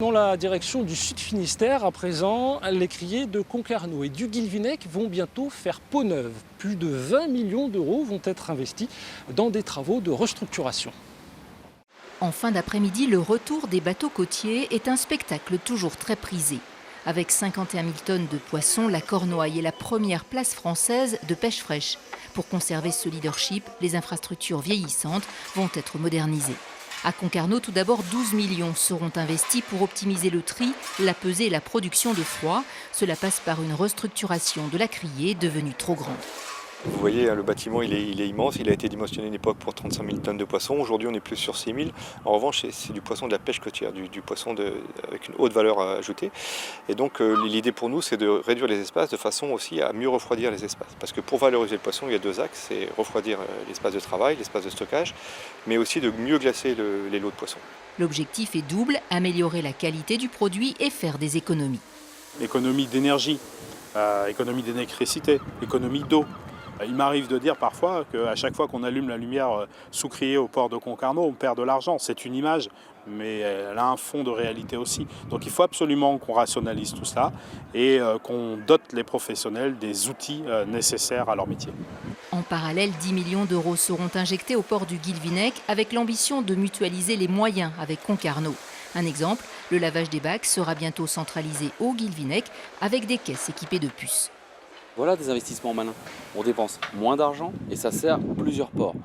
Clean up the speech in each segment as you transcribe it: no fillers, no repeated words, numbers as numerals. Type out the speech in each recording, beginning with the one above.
Dans la direction du Sud Finistère, à présent, les criers de Concarneau et du Guilvinec vont bientôt faire peau neuve. Plus de 20 millions d'euros vont être investis dans des travaux de restructuration. En fin d'après-midi, le retour des bateaux côtiers est un spectacle toujours très prisé. Avec 51 000 tonnes de poissons, la Cornouaille est la première place française de pêche fraîche. Pour conserver ce leadership, les infrastructures vieillissantes vont être modernisées. À Concarneau, tout d'abord, 12 millions seront investis pour optimiser le tri, la pesée et la production de froid. Cela passe par une restructuration de la criée devenue trop grande. Vous voyez, le bâtiment il est immense, il a été dimensionné à une époque pour 35 000 tonnes de poissons. Aujourd'hui on est plus sur 6 000. En revanche c'est du poisson de la pêche côtière, du poisson avec une haute valeur ajoutée. Et donc l'idée pour nous c'est de réduire les espaces de façon aussi à mieux refroidir les espaces. Parce que pour valoriser le poisson il y a deux axes, c'est refroidir l'espace de travail, l'espace de stockage, mais aussi de mieux glacer les lots de poissons. L'objectif est double, améliorer la qualité du produit et faire des économies. Économie d'énergie, économie d'électricité, économie d'eau. Il m'arrive de dire parfois qu'à chaque fois qu'on allume la lumière sous criée au port de Concarneau, on perd de l'argent. C'est une image, mais elle a un fond de réalité aussi. Donc il faut absolument qu'on rationalise tout ça et qu'on dote les professionnels des outils nécessaires à leur métier. En parallèle, 10 millions d'euros seront injectés au port du Guilvinec avec l'ambition de mutualiser les moyens avec Concarneau. Un exemple, le lavage des bacs sera bientôt centralisé au Guilvinec avec des caisses équipées de puces. Voilà des investissements malins. On dépense moins d'argent et ça sert plusieurs ports.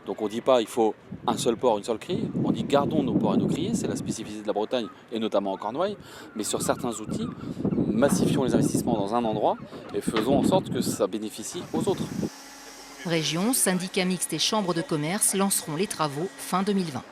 Donc on ne dit pas il faut un seul port, une seule criée. On dit gardons nos ports et nos criées, c'est la spécificité de la Bretagne et notamment en Cornouaille. Mais sur certains outils, massifions les investissements dans un endroit et faisons en sorte que ça bénéficie aux autres. Régions, syndicats mixtes et chambres de commerce lanceront les travaux fin 2020.